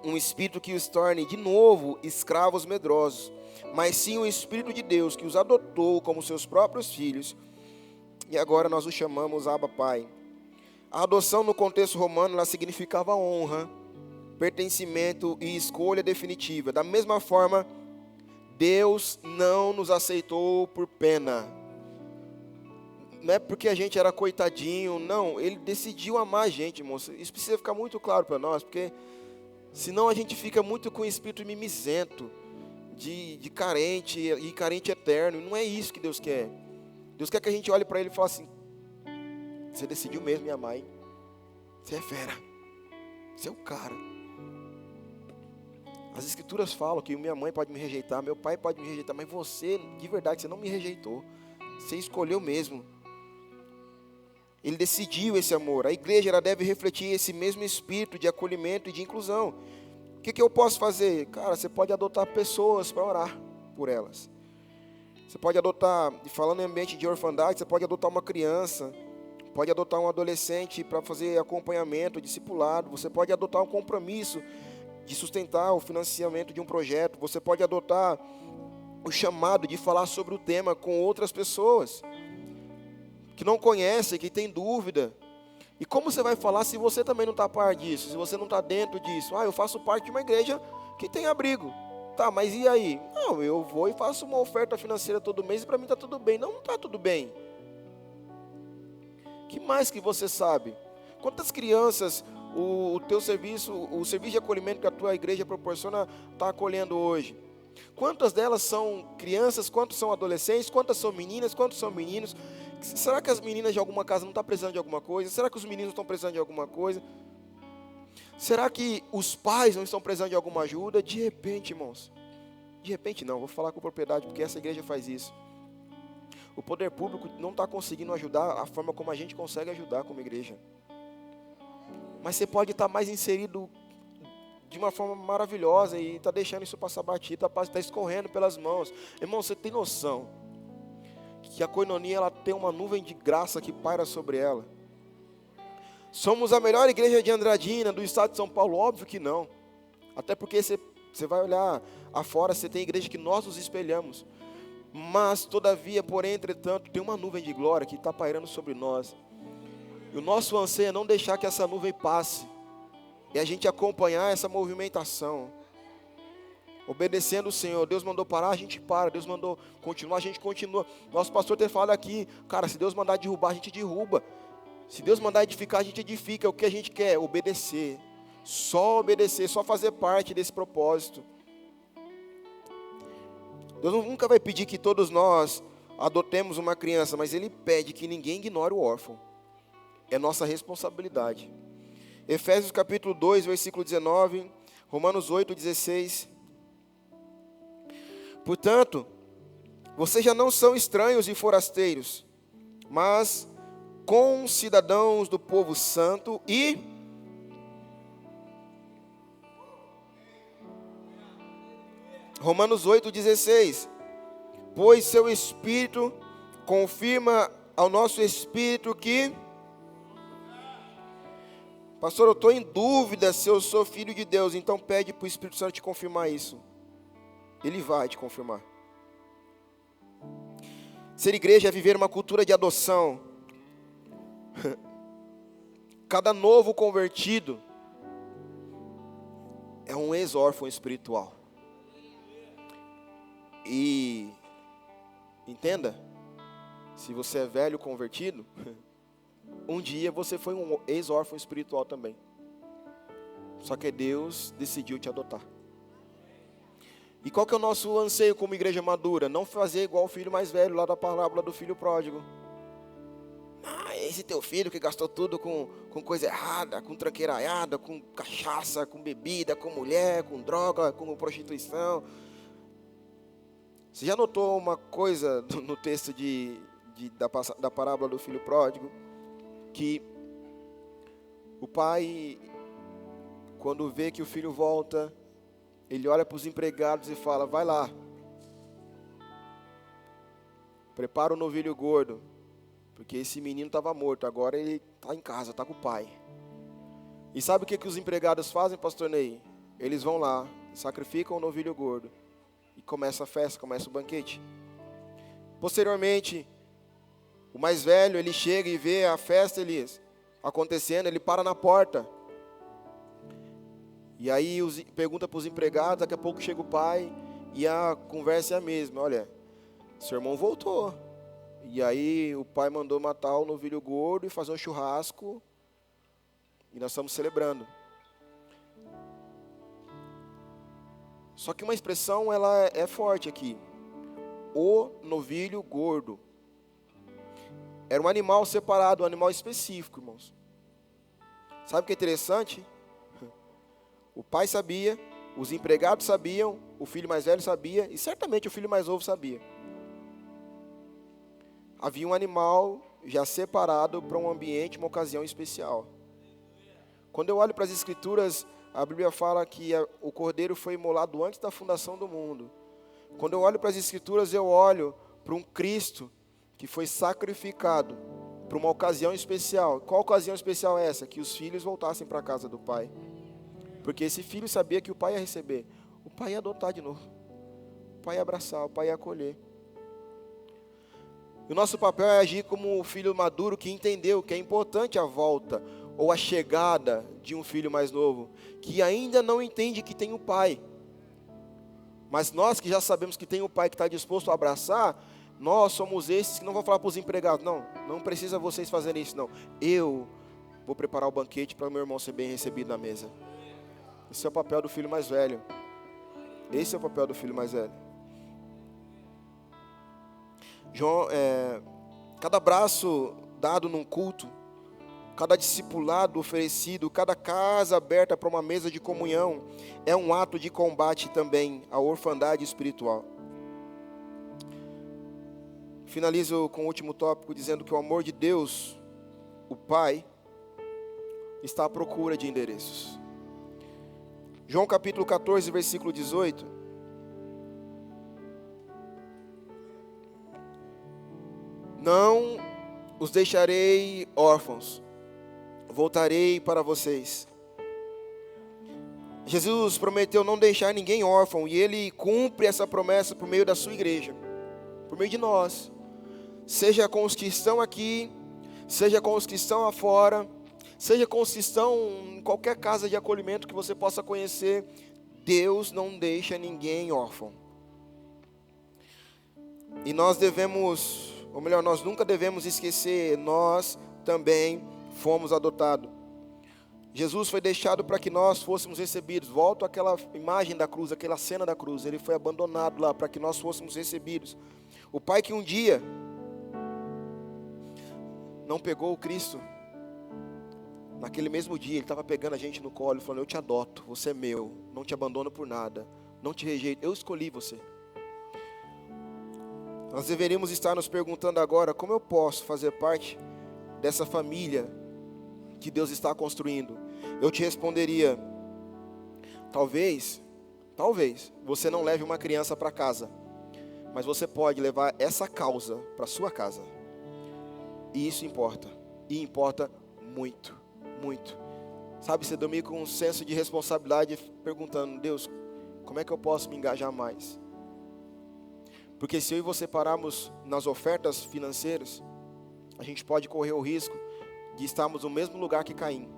um espírito que os torne de novo escravos medrosos, mas sim o Espírito de Deus que os adotou como seus próprios filhos, e agora nós os chamamos Abba Pai. A adoção no contexto romano, ela significava honra, pertencimento e escolha definitiva. Da mesma forma, Deus não nos aceitou por pena. Não é porque a gente era coitadinho, não. Ele decidiu amar a gente, moça. Isso precisa ficar muito claro para nós, porque senão a gente fica muito com o espírito mimizento, de carente e carente eterno. Não é isso que Deus quer. Deus quer que a gente olhe para Ele e fale assim, você decidiu mesmo me amar, hein? Você é fera. Você é o cara. As escrituras falam que minha mãe pode me rejeitar, meu pai pode me rejeitar, mas você, de verdade, você não me rejeitou. Você escolheu mesmo. Ele decidiu esse amor. A igreja, ela deve refletir esse mesmo espírito de acolhimento e de inclusão. O que eu posso fazer? Cara, você pode adotar pessoas para orar por elas. Você pode adotar, falando em ambiente de orfandade, você pode adotar uma criança, pode adotar um adolescente para fazer acompanhamento, discipulado. Você pode adotar um compromisso de sustentar o financiamento de um projeto. Você pode adotar o chamado de falar sobre o tema com outras pessoas que não conhecem, que têm dúvida. E como você vai falar se você também não está a par disso, se você não está dentro disso? Eu faço parte de uma igreja que tem abrigo. Tá, mas e aí? Não, eu vou e faço uma oferta financeira todo mês e para mim está tudo bem. Não está tudo bem. Que mais que você sabe? Quantas crianças o teu serviço, o serviço de acolhimento que a tua igreja proporciona está acolhendo hoje? Quantas delas são crianças, quantos são adolescentes, quantas são meninas, quantos são meninos? Será que as meninas de alguma casa não estão precisando de alguma coisa? Será que os meninos estão precisando de alguma coisa? Será que os pais não estão precisando de alguma ajuda? De repente, irmãos, de repente não, vou falar com propriedade, porque essa igreja faz isso. O poder público não está conseguindo ajudar a forma como a gente consegue ajudar como igreja. Mas você pode estar mais inserido de uma forma maravilhosa e está deixando isso passar batido, está escorrendo pelas mãos. Irmão, você tem noção que a koinonia, ela tem uma nuvem de graça que paira sobre ela? Somos a melhor igreja de Andradina, do estado de São Paulo? Óbvio que não. Até porque você vai olhar afora, você tem igreja que nós nos espelhamos. Mas, todavia, porém, entretanto, tem uma nuvem de glória que está pairando sobre nós. E o nosso anseio é não deixar que essa nuvem passe. E a gente acompanhar essa movimentação. obedecendo o Senhor. Deus mandou parar, a gente para. Deus mandou continuar, a gente continua. Nosso pastor tem falado aqui, cara, se Deus mandar derrubar, a gente derruba. Se Deus mandar edificar, a gente edifica. O que a gente quer? Obedecer. Só obedecer, só fazer parte desse propósito. Deus nunca vai pedir que todos nós adotemos uma criança, mas Ele pede que ninguém ignore o órfão. É nossa responsabilidade. Efésios capítulo 2, versículo 19, Romanos 8, 16. Portanto, vocês já não são estranhos e forasteiros, mas concidadãos do povo santo e Romanos 8, 16. Pois seu Espírito confirma ao nosso Espírito que... Pastor, eu estou em dúvida se eu sou filho de Deus. Então pede para o Espírito Santo te confirmar isso. Ele vai te confirmar. Ser igreja é viver uma cultura de adoção. Cada novo convertido é um ex-órfão espiritual. E entenda, se você é velho convertido, um dia você foi um ex-órfão espiritual também. Só que Deus decidiu te adotar. E qual que é o nosso anseio como igreja madura? Não fazer igual o filho mais velho lá da parábola do filho pródigo. Esse teu filho que gastou tudo com coisa errada, com tranqueiraiada, com cachaça, com bebida, com mulher, com droga, com prostituição. Você já notou uma coisa no texto da parábola do filho pródigo? Que o pai, quando vê que o filho volta, ele olha para os empregados e fala, vai lá, prepara o novilho gordo, porque esse menino estava morto, agora ele está em casa, está com o pai. E sabe o que os empregados fazem, pastor Ney? Eles vão lá, sacrificam o novilho gordo, e começa a festa, começa o banquete. Posteriormente, o mais velho, ele chega e vê a festa acontecendo, ele para na porta. E aí pergunta para os empregados, daqui a pouco chega o pai, e a conversa é a mesma. Olha, seu irmão voltou. E aí o pai mandou matar o novilho gordo e fazer um churrasco, e nós estamos celebrando. Só que uma expressão, ela é forte aqui. O novilho gordo. Era um animal separado, um animal específico, irmãos. Sabe o que é interessante? O pai sabia, os empregados sabiam, o filho mais velho sabia, e certamente o filho mais novo sabia. Havia um animal já separado para um ambiente, uma ocasião especial. Quando eu olho para as Escrituras, a Bíblia fala que o cordeiro foi imolado antes da fundação do mundo. Quando eu olho para as Escrituras, eu olho para um Cristo que foi sacrificado para uma ocasião especial. Qual ocasião especial é essa? Que os filhos voltassem para a casa do pai. Porque esse filho sabia que o pai ia receber. O pai ia adotar de novo. O pai ia abraçar, o pai ia acolher. E o nosso papel é agir como o filho maduro que entendeu que é importante a volta ou a chegada de um filho mais novo, que ainda não entende que tem o pai. Mas nós que já sabemos que tem o pai que está disposto a abraçar, nós somos esses que não vão falar para os empregados, não precisa vocês fazerem isso, não. Eu vou preparar o banquete para o meu irmão ser bem recebido na mesa. Esse é o papel do filho mais velho. Esse é o papel do filho mais velho. Cada abraço dado num culto, cada discipulado oferecido, cada casa aberta para uma mesa de comunhão, é um ato de combate também à orfandade espiritual. Finalizo com o último tópico dizendo que o amor de Deus, o Pai, está à procura de endereços. João capítulo 14, versículo 18. Não os deixarei órfãos, voltarei para vocês. Jesus prometeu não deixar ninguém órfão, e Ele cumpre essa promessa por meio da sua igreja, por meio de nós. Seja com os que estão aqui, seja com os que estão afora, seja com os que estão em qualquer casa de acolhimento que você possa conhecer. Deus não deixa ninguém órfão. E nós devemos, ou melhor, nós nunca devemos esquecer, nós também fomos adotados. Jesus foi deixado para que nós fôssemos recebidos. Volto àquela imagem da cruz, aquela cena da cruz. Ele foi abandonado lá para que nós fôssemos recebidos. O pai que um dia não pegou o Cristo, naquele mesmo dia ele estava pegando a gente no colo e falando: eu te adoto, você é meu, não te abandono por nada, não te rejeito, eu escolhi você. Nós deveríamos estar nos perguntando agora: como eu posso fazer parte dessa família que Deus está construindo? Eu te responderia: talvez você não leve uma criança para casa, mas você pode levar essa causa para sua casa. E isso importa, e importa muito, muito. Sabe, você dormir com um senso de responsabilidade, perguntando: Deus, como é que eu posso me engajar mais? Porque se eu e você pararmos nas ofertas financeiras, a gente pode correr o risco de estarmos no mesmo lugar que Caim.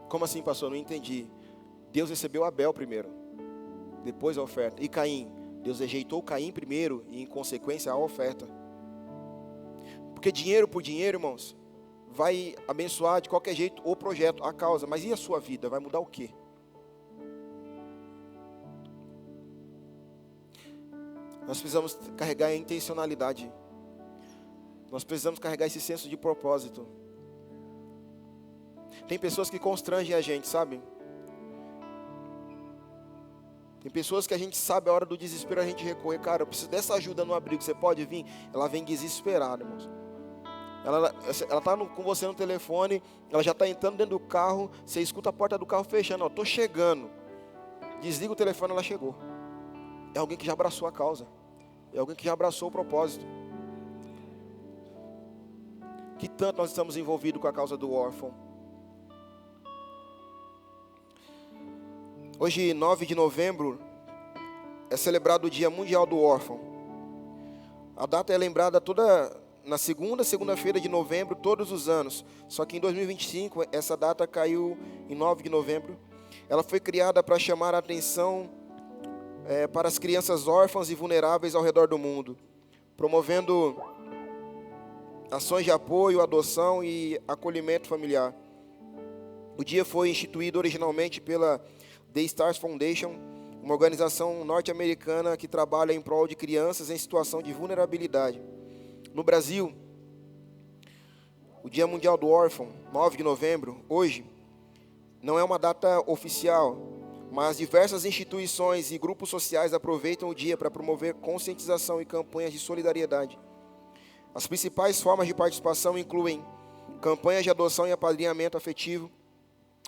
Como assim, pastor? Não entendi. Deus recebeu Abel primeiro, depois a oferta. E Caim? Deus rejeitou Caim primeiro e, em consequência, a oferta. Porque dinheiro por dinheiro, irmãos, vai abençoar de qualquer jeito o projeto, a causa. Mas e a sua vida? Vai mudar o quê? Nós precisamos carregar a intencionalidade. Nós precisamos carregar esse senso de propósito. Tem pessoas que constrangem a gente, sabe? Tem pessoas que a gente sabe, a hora do desespero a gente recorre: cara, eu preciso dessa ajuda no abrigo, você pode vir? Ela vem desesperada, irmãos. Ela está com você no telefone, ela já está entrando dentro do carro, você escuta a porta do carro fechando: ó, estou chegando. Desliga o telefone, ela chegou. É alguém que já abraçou a causa. É alguém que já abraçou o propósito. Que tanto nós estamos envolvidos com a causa do órfão. Hoje, 9 de novembro, é celebrado o Dia Mundial do Órfão. A data é lembrada toda na segunda-feira de novembro, todos os anos. Só que em 2025, essa data caiu em 9 de novembro. Ela foi criada para chamar a atenção para as crianças órfãs e vulneráveis ao redor do mundo, promovendo ações de apoio, adoção e acolhimento familiar. O dia foi instituído originalmente pela The Stars Foundation, uma organização norte-americana que trabalha em prol de crianças em situação de vulnerabilidade. No Brasil, o Dia Mundial do Órfão, 9 de novembro, hoje, não é uma data oficial, mas diversas instituições e grupos sociais aproveitam o dia para promover conscientização e campanhas de solidariedade. As principais formas de participação incluem campanhas de adoção e apadrinhamento afetivo,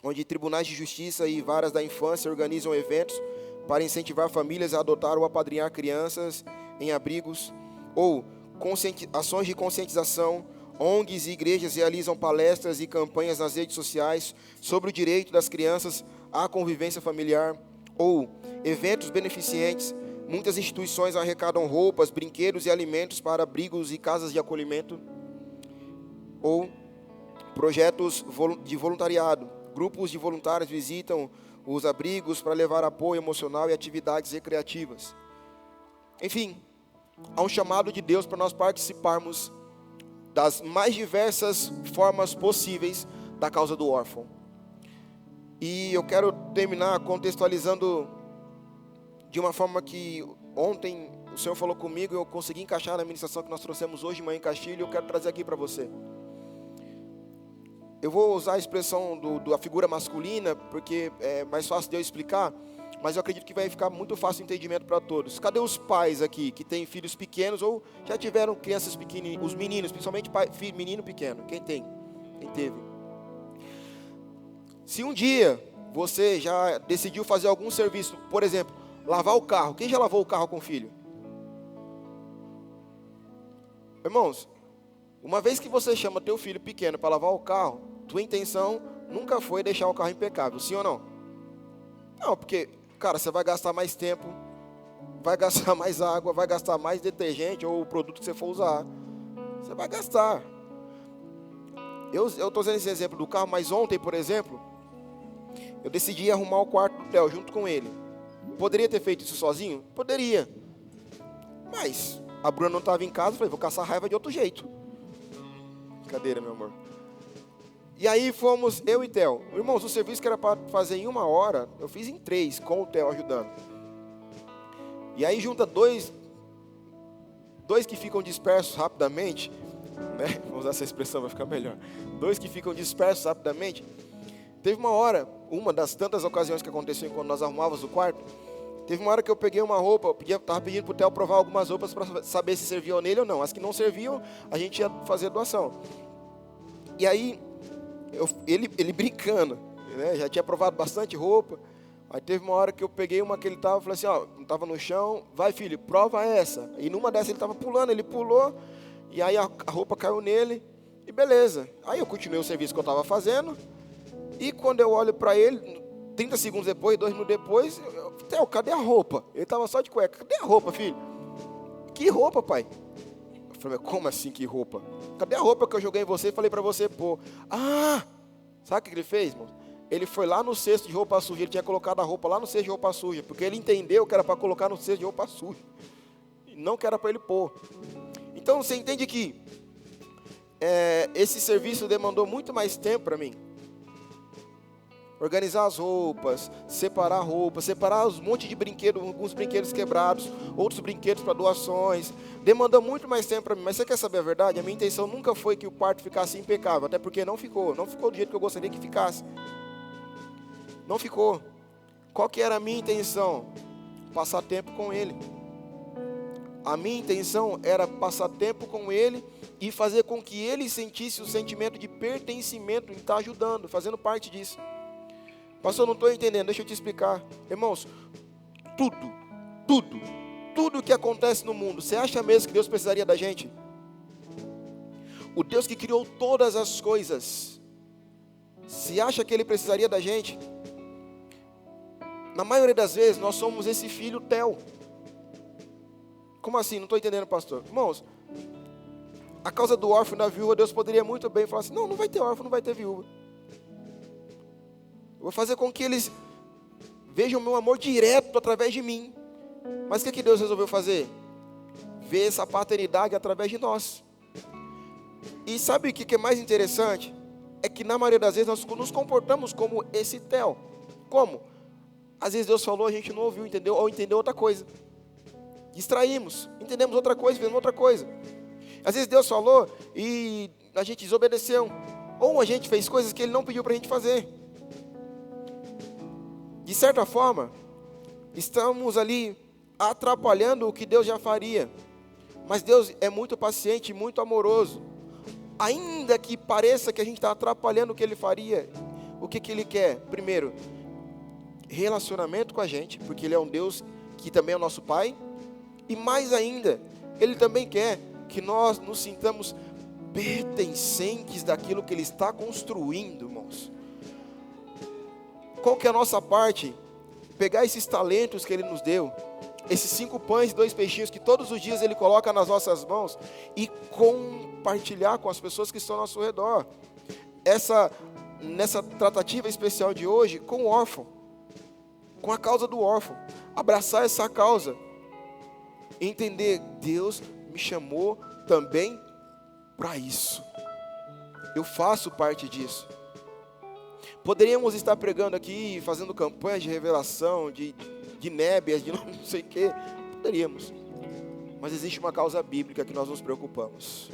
onde tribunais de justiça e varas da infância organizam eventos para incentivar famílias a adotar ou apadrinhar crianças em abrigos, ou ações de conscientização. ONGs e igrejas realizam palestras e campanhas nas redes sociais sobre o direito das crianças à convivência familiar, ou eventos beneficentes. Muitas instituições arrecadam roupas, brinquedos e alimentos para abrigos e casas de acolhimento, ou projetos de voluntariado. Grupos de voluntários visitam os abrigos para levar apoio emocional e atividades recreativas. Enfim, há um chamado de Deus para nós participarmos das mais diversas formas possíveis da causa do órfão. E eu quero terminar contextualizando de uma forma que ontem o Senhor falou comigo e eu consegui encaixar na ministração que nós trouxemos hoje de manhã em Castilho, e eu quero trazer aqui para você. Eu vou usar a expressão da figura masculina, porque é mais fácil de eu explicar, mas eu acredito que vai ficar muito fácil o entendimento para todos. Cadê os pais aqui que têm filhos pequenos ou já tiveram crianças pequenas, os meninos, principalmente menino pequeno? Quem tem? Quem teve? Se um dia você já decidiu fazer algum serviço, por exemplo, lavar o carro. Quem já lavou o carro com o filho? Irmãos, uma vez que você chama teu filho pequeno para lavar o carro, tua intenção nunca foi deixar o carro impecável, sim ou não? Não, porque, cara, você vai gastar mais tempo, vai gastar mais água, vai gastar mais detergente ou o produto que você for usar. Você vai gastar. Eu estou usando esse exemplo do carro, mas ontem, por exemplo, Eu decidi arrumar o quarto do Theo junto com ele. Poderia ter feito isso sozinho? Poderia. Mas a Bruna não estava em casa, eu falei, vou caçar raiva de outro jeito. Brincadeira, meu amor. E aí fomos, eu e Theo. Irmãos, o serviço que era para fazer em 1 hora, eu fiz em 3, com o Theo ajudando. E aí junta dois que ficam dispersos rapidamente, né? Vou usar essa expressão, vai ficar melhor. 2 que ficam dispersos rapidamente. Teve uma hora, uma das tantas ocasiões que aconteceu quando nós arrumávamos o quarto, teve uma hora que eu peguei uma roupa, eu estava pedindo para o Theo provar algumas roupas para saber se serviam nele ou não. As que não serviam, a gente ia fazer doação. E aí, ele brincando, né? Já tinha provado bastante roupa. Aí teve uma hora que eu peguei uma que ele estava, falei assim, ó, estava no chão, vai filho, prova essa. E numa dessas ele estava pulando, ele pulou, e aí a roupa caiu nele, e beleza. Aí eu continuei o serviço que eu estava fazendo, e quando eu olho para ele, 30 segundos depois, 2 minutos depois, Theo, cadê a roupa? Ele estava só de cueca, cadê a roupa, filho? Que roupa, pai? Eu falei, mas como assim que roupa? Cadê a roupa que eu joguei em você e falei para você pôr? Ah, sabe o que ele fez, irmão? Ele foi lá no cesto de roupa suja, ele tinha colocado a roupa lá no cesto de roupa suja, porque ele entendeu que era para colocar no cesto de roupa suja, e não que era para ele pôr. Então você entende que esse serviço demandou muito mais tempo para mim. Organizar as roupas, separar um monte de brinquedos, alguns brinquedos quebrados, outros brinquedos para doações. Demandou muito mais tempo para mim. Mas você quer saber a verdade? A minha intenção nunca foi que o quarto ficasse impecável, até porque não ficou do jeito que eu gostaria que ficasse. Não ficou. Qual que era a minha intenção? Passar tempo com ele. A minha intenção era passar tempo com ele e fazer com que ele sentisse o sentimento de pertencimento em estar ajudando, fazendo parte disso. Pastor, não estou entendendo, deixa eu te explicar. Irmãos, tudo que acontece no mundo, você acha mesmo que Deus precisaria da gente? O Deus que criou todas as coisas, você acha que Ele precisaria da gente? Na maioria das vezes, nós somos esse filho Theo. Como assim? Não estou entendendo, pastor. Irmãos, a causa do órfão e da viúva, Deus poderia muito bem falar assim, não vai ter órfão, não vai ter viúva. Eu vou fazer com que eles vejam o meu amor direto através de mim. Mas o que Deus resolveu fazer? Ver essa paternidade através de nós. E sabe o que é mais interessante? É que na maioria das vezes nós nos comportamos como esse Theo. Como? Às vezes Deus falou, a gente não ouviu, entendeu? Ou entendeu outra coisa. Distraímos, entendemos outra coisa, fizemos outra coisa. Às vezes Deus falou e a gente desobedeceu. Ou a gente fez coisas que Ele não pediu para a gente fazer. De certa forma, estamos ali atrapalhando o que Deus já faria. Mas Deus é muito paciente, muito amoroso. Ainda que pareça que a gente está atrapalhando o que Ele faria, o que Ele quer? Primeiro, relacionamento com a gente, porque Ele é um Deus que também é o nosso Pai. E mais ainda, Ele também quer que nós nos sintamos pertencentes daquilo que Ele está construindo, irmãos. Qual que é a nossa parte? Pegar esses talentos que Ele nos deu, esses 5 pães e 2 peixinhos que todos os dias Ele coloca nas nossas mãos e compartilhar com as pessoas que estão ao nosso redor. Nessa tratativa especial de hoje, com o órfão, com a causa do órfão, abraçar essa causa, entender, Deus me chamou também para isso, eu faço parte disso. Poderíamos estar pregando aqui, fazendo campanhas de revelação, de nébias, de não sei o quê. Poderíamos. Mas existe uma causa bíblica que nós nos preocupamos.